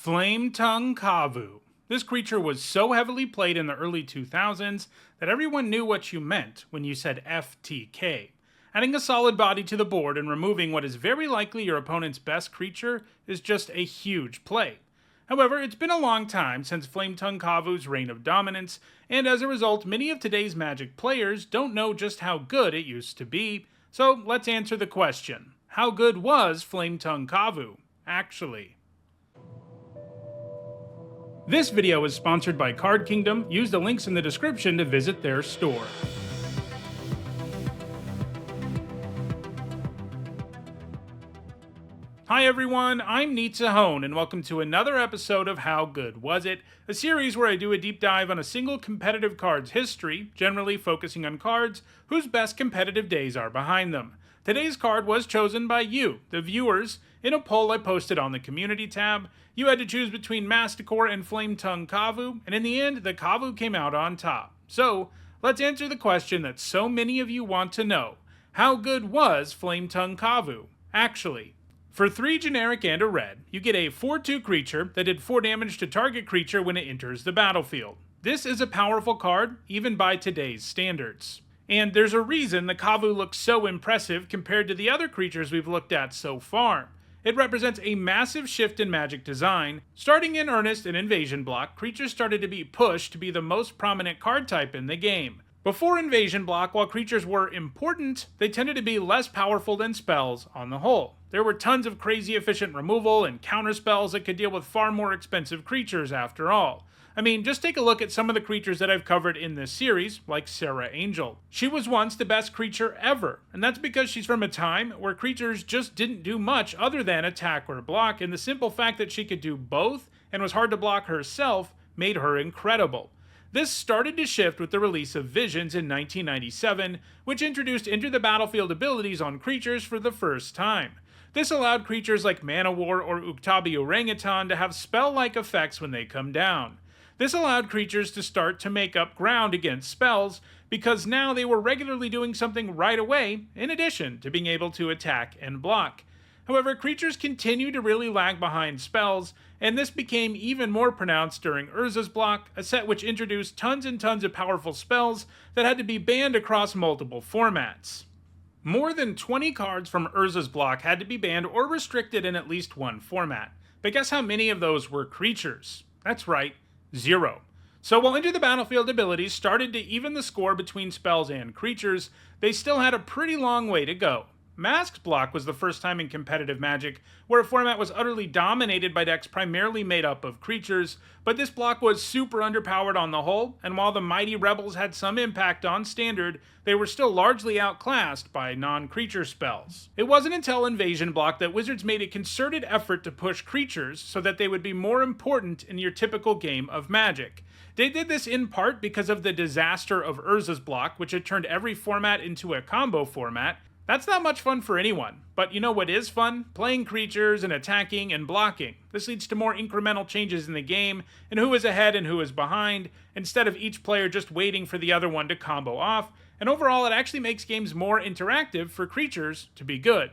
Flametongue Kavu. This creature was so heavily played in the early 2000s that everyone knew what you meant when you said FTK. Adding a solid body to the board and removing what is very likely your opponent's best creature is just a huge play. However, it's been a long time since Flametongue Kavu's reign of dominance, and as a result, many of today's Magic players don't know just how good it used to be. So let's answer the question. How good was Flametongue Kavu, actually? This video is sponsored by Card Kingdom. Use the links in the description to visit their store. Hi everyone, I'm Hone, and welcome to another episode of How Good Was It?, a series where I do a deep dive on a single competitive card's history, generally focusing on cards whose best competitive days are behind them. Today's card was chosen by you, the viewers, in a poll I posted on the community tab. You had to choose between Masticore and Flametongue Kavu, and in the end, the Kavu came out on top. So, let's answer the question that so many of you want to know. How good was Flametongue Kavu, actually? For 3 generic and a red, you get a 4/2 creature that did 4 damage to target creature when it enters the battlefield. This is a powerful card, even by today's standards. And there's a reason the Kavu looks so impressive compared to the other creatures we've looked at so far. It represents a massive shift in Magic design. Starting in earnest in Invasion Block, creatures started to be pushed to be the most prominent card type in the game. Before Invasion Block, while creatures were important, they tended to be less powerful than spells on the whole. There were tons of crazy efficient removal and counter spells that could deal with far more expensive creatures after all. I mean, just take a look at some of the creatures that I've covered in this series, like Sarah Angel. She was once the best creature ever, and that's because she's from a time where creatures just didn't do much other than attack or block, and the simple fact that she could do both and was hard to block herself made her incredible. This started to shift with the release of Visions in 1997, which introduced Enter the Battlefield abilities on creatures for the first time. This allowed creatures like Manowar or Uktabi Orangutan to have spell-like effects when they come down. This allowed creatures to start to make up ground against spells, because now they were regularly doing something right away, in addition to being able to attack and block. However, creatures continue to really lag behind spells, and this became even more pronounced during Urza's Block, a set which introduced tons and tons of powerful spells that had to be banned across multiple formats. More than 20 cards from Urza's Block had to be banned or restricted in at least one format. But guess how many of those were creatures? That's right, 0. So while Enter the Battlefield abilities started to even the score between spells and creatures, they still had a pretty long way to go. Masked Block was the first time in competitive Magic where a format was utterly dominated by decks primarily made up of creatures, but this block was super underpowered on the whole, and while the Mighty Rebels had some impact on Standard, they were still largely outclassed by non-creature spells. It wasn't until Invasion Block that Wizards made a concerted effort to push creatures so that they would be more important in your typical game of Magic. They did this in part because of the disaster of Urza's Block, which had turned every format into a combo format. That's not much fun for anyone, but you know what is fun? Playing creatures and attacking and blocking. This leads to more incremental changes in the game, and who is ahead and who is behind, instead of each player just waiting for the other one to combo off, and overall it actually makes games more interactive for creatures to be good.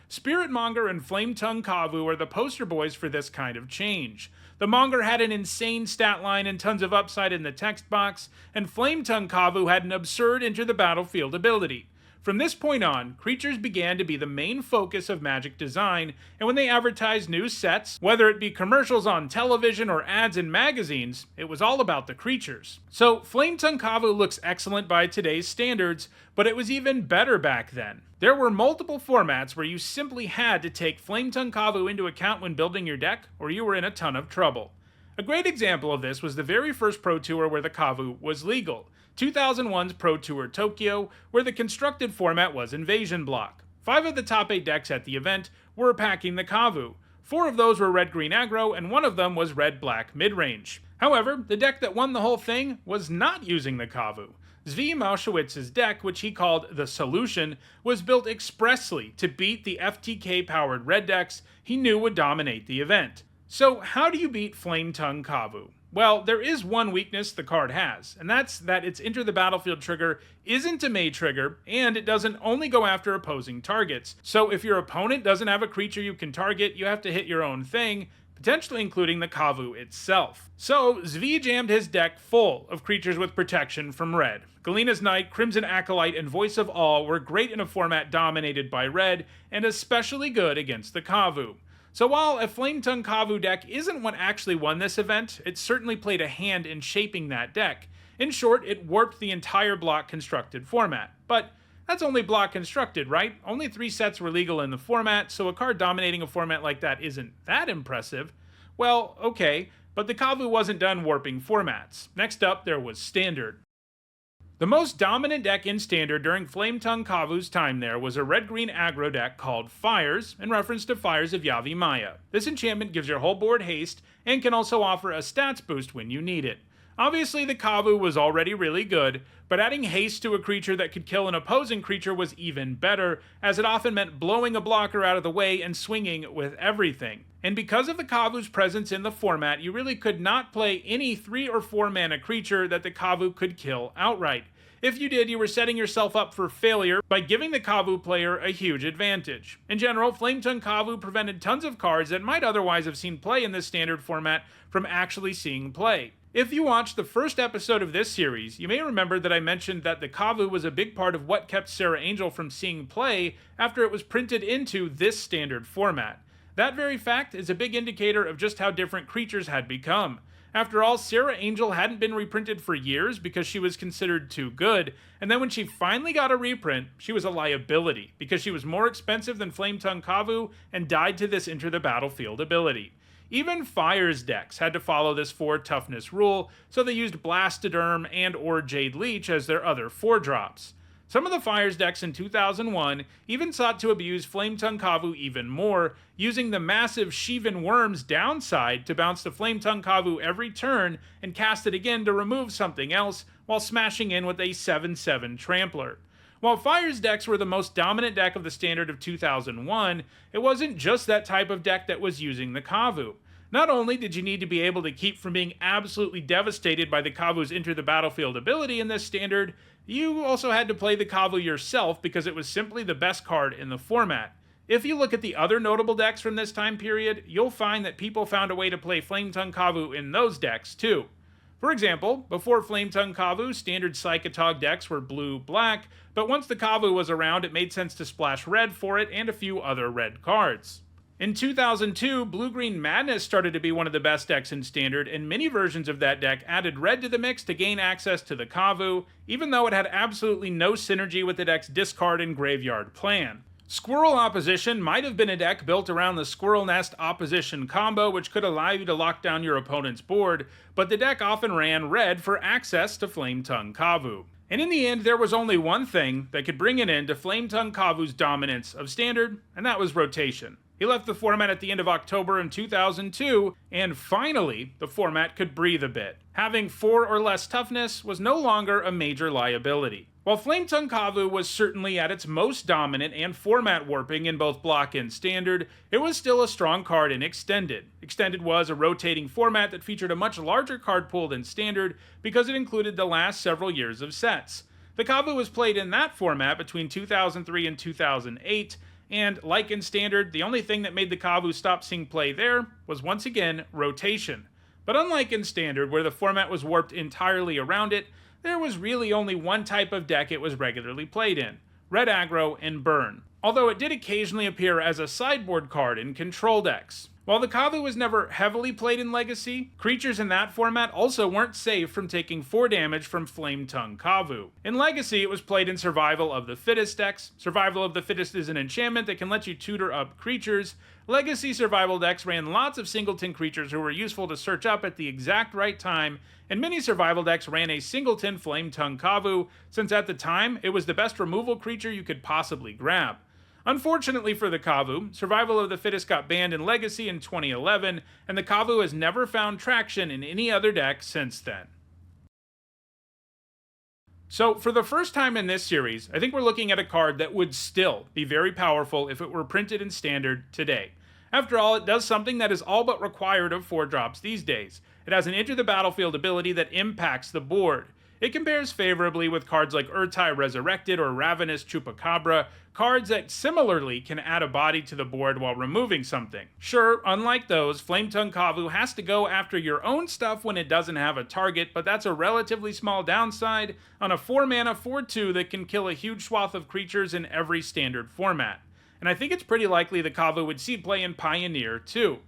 Spiritmonger and Flametongue Kavu are the poster boys for this kind of change. The Monger had an insane stat line and tons of upside in the text box, and Flametongue Kavu had an absurd Enter the Battlefield ability. From this point on, creatures began to be the main focus of Magic design, and when they advertised new sets, whether it be commercials on television or ads in magazines, it was all about the creatures. So Flametongue Kavu looks excellent by today's standards, but it was even better back then. There were multiple formats where you simply had to take Flametongue Kavu into account when building your deck, or you were in a ton of trouble. A great example of this was the very first Pro Tour where the Kavu was legal. 2001's Pro Tour Tokyo, where the constructed format was Invasion Block. 5 of the top 8 decks at the event were packing the Kavu. 4 of those were red-green aggro, and 1 of them was red-black mid-range. However, the deck that won the whole thing was not using the Kavu. Zvi Mauschewitz's deck, which he called the Solution, was built expressly to beat the FTK-powered red decks he knew would dominate the event. So how do you beat Flametongue Kavu? Well, there is one weakness the card has, and that's that its Enter the Battlefield trigger isn't a May trigger, and it doesn't only go after opposing targets. So if your opponent doesn't have a creature you can target, you have to hit your own thing, potentially including the Kavu itself. So, Zvi jammed his deck full of creatures with protection from red. Galena's Knight, Crimson Acolyte, and Voice of All were great in a format dominated by red, and especially good against the Kavu. So while a Flametongue Kavu deck isn't what actually won this event, it certainly played a hand in shaping that deck. In short, it warped the entire block constructed format. But that's only block constructed, right? Only 3 sets were legal in the format, so a card dominating a format like that isn't that impressive. Well, okay, but the Kavu wasn't done warping formats. Next up, there was Standard. The most dominant deck in Standard during Flametongue Kavu's time there was a red-green aggro deck called Fires, in reference to Fires of Yavimaya. This enchantment gives your whole board haste, and can also offer a stats boost when you need it. Obviously, the Kavu was already really good, but adding haste to a creature that could kill an opposing creature was even better, as it often meant blowing a blocker out of the way and swinging with everything. And because of the Kavu's presence in the format, you really could not play any 3 or 4 mana creature that the Kavu could kill outright. If you did, you were setting yourself up for failure by giving the Kavu player a huge advantage. In general, Flametongue Kavu prevented tons of cards that might otherwise have seen play in this Standard format from actually seeing play. If you watched the first episode of this series, you may remember that I mentioned that the Kavu was a big part of what kept Serra Angel from seeing play after it was printed into this Standard format. That very fact is a big indicator of just how different creatures had become. After all, Serra Angel hadn't been reprinted for years because she was considered too good, and then when she finally got a reprint, she was a liability because she was more expensive than Flametongue Kavu and died to this Enter the Battlefield ability. Even Fire's decks had to follow this 4 toughness rule, so they used Blastoderm and or Jade Leech as their other 4-drops. Some of the Fire's decks in 2001 even sought to abuse Flametongue Kavu even more, using the massive Sheevan Worm's downside to bounce the Flametongue Kavu every turn and cast it again to remove something else, while smashing in with a 7/7 Trampler. While Fire's decks were the most dominant deck of the Standard of 2001, it wasn't just that type of deck that was using the Kavu. Not only did you need to be able to keep from being absolutely devastated by the Kavu's Enter the Battlefield ability in this Standard, you also had to play the Kavu yourself because it was simply the best card in the format. If you look at the other notable decks from this time period, you'll find that people found a way to play Flametongue Kavu in those decks too. For example, before Flametongue Kavu, standard Psychotog decks were blue-black, but once the Kavu was around, it made sense to splash red for it and a few other red cards. In 2002, Blue-Green Madness started to be one of the best decks in Standard, and many versions of that deck added red to the mix to gain access to the Kavu, even though it had absolutely no synergy with the deck's discard and graveyard plan. Squirrel Opposition might have been a deck built around the Squirrel Nest Opposition combo, which could allow you to lock down your opponent's board, but the deck often ran red for access to Flametongue Kavu. And in the end, there was only one thing that could bring an end to Flametongue Kavu's dominance of Standard, and that was rotation. He left the format at the end of October in 2002, and finally, the format could breathe a bit. Having 4 or less toughness was no longer a major liability. While Flametongue Kavu was certainly at its most dominant and format warping in both Block and Standard, it was still a strong card in Extended. Extended was a rotating format that featured a much larger card pool than Standard because it included the last several years of sets. The Kavu was played in that format between 2003 and 2008, and like in Standard, the only thing that made the Kavu stop seeing play there was once again rotation. But unlike in Standard, where the format was warped entirely around it, there was really only one type of deck it was regularly played in: red aggro and burn, although it did occasionally appear as a sideboard card in control decks. While the Kavu was never heavily played in Legacy, creatures in that format also weren't safe from taking 4 damage from Flametongue Kavu. In Legacy, it was played in Survival of the Fittest decks. Survival of the Fittest is an enchantment that can let you tutor up creatures. Legacy survival decks ran lots of singleton creatures who were useful to search up at the exact right time, and many survival decks ran a singleton Flametongue Kavu, since at the time, it was the best removal creature you could possibly grab. Unfortunately for the Kavu, Survival of the Fittest got banned in Legacy in 2011, and the Kavu has never found traction in any other deck since then. So, for the first time in this series, I think we're looking at a card that would still be very powerful if it were printed in Standard today. After all, it does something that is all but required of 4-drops these days. It has an Enter the Battlefield ability that impacts the board. It compares favorably with cards like Urtai Resurrected or Ravenous Chupacabra, cards that similarly can add a body to the board while removing something. Sure, unlike those, Flametongue Kavu has to go after your own stuff when it doesn't have a target, but that's a relatively small downside on a 4-mana 4/2 that can kill a huge swath of creatures in every standard format. And I think it's pretty likely the Kavu would see play in Pioneer too.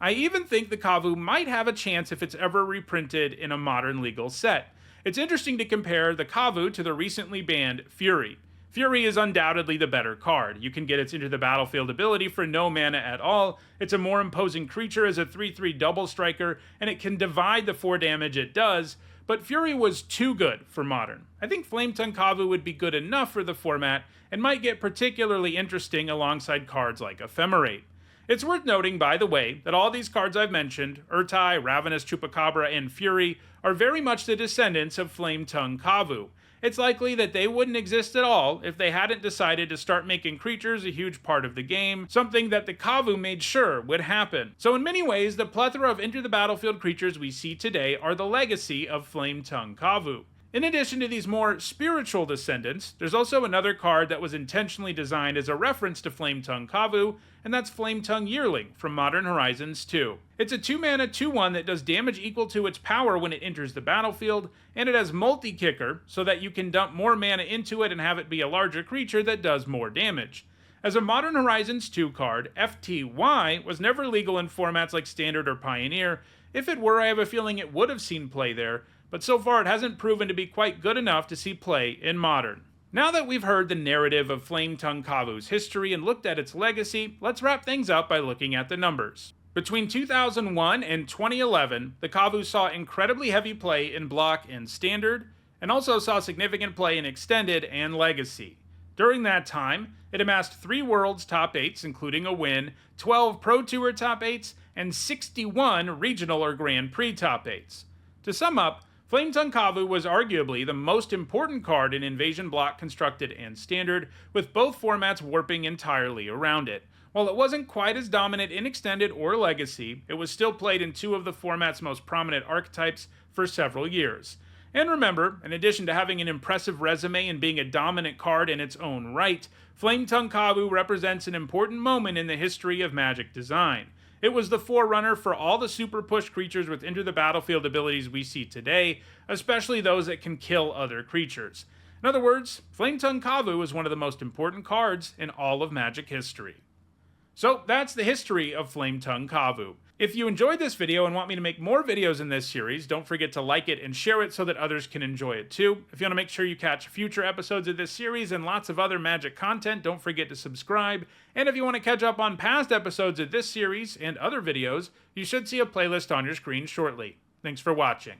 I even think the Kavu might have a chance if it's ever reprinted in a modern legal set. It's interesting to compare the Kavu to the recently banned Fury. Fury is undoubtedly the better card. You can get its Into the Battlefield ability for no mana at all, it's a more imposing creature as a 3/3 double striker, and it can divide the 4 damage it does, but Fury was too good for Modern. I think Flametongue Kavu would be good enough for the format, and might get particularly interesting alongside cards like Ephemerate. It's worth noting, by the way, that all these cards I've mentioned, Urtai, Ravenous Chupacabra, and Fury, are very much the descendants of Flametongue Kavu. It's likely that they wouldn't exist at all if they hadn't decided to start making creatures a huge part of the game, something that the Kavu made sure would happen. So in many ways, the plethora of Enter the Battlefield creatures we see today are the legacy of Flametongue Kavu. In addition to these more spiritual descendants, there's also another card that was intentionally designed as a reference to Flametongue Kavu, and that's Flametongue Yearling from Modern Horizons 2. It's a 2-mana 2/1 that does damage equal to its power when it enters the battlefield, and it has multi-kicker, so that you can dump more mana into it and have it be a larger creature that does more damage. As a Modern Horizons 2 card, FTY was never legal in formats like Standard or Pioneer. If it were, I have a feeling it would have seen play there, but so far it hasn't proven to be quite good enough to see play in Modern. Now that we've heard the narrative of Flametongue Kavu's history and looked at its legacy, let's wrap things up by looking at the numbers. Between 2001 and 2011, the Kavu saw incredibly heavy play in Block and Standard, and also saw significant play in Extended and Legacy. During that time, it amassed 3 Worlds top 8s, including a win, 12 Pro Tour top 8s, and 61 Regional or Grand Prix top 8s. To sum up, Flametongue Kavu was arguably the most important card in Invasion Block Constructed and Standard, with both formats warping entirely around it. While it wasn't quite as dominant in Extended or Legacy, it was still played in 2 of the format's most prominent archetypes for several years. And remember, in addition to having an impressive resume and being a dominant card in its own right, Flametongue Kavu represents an important moment in the history of Magic design. It was the forerunner for all the super push creatures with Enter the Battlefield abilities we see today, especially those that can kill other creatures. In other words, Flametongue Kavu is one of the most important cards in all of Magic history. So that's the history of Flametongue Kavu. If you enjoyed this video and want me to make more videos in this series, don't forget to like it and share it so that others can enjoy it too. If you want to make sure you catch future episodes of this series and lots of other Magic content, don't forget to subscribe. And if you want to catch up on past episodes of this series and other videos, you should see a playlist on your screen shortly. Thanks for watching.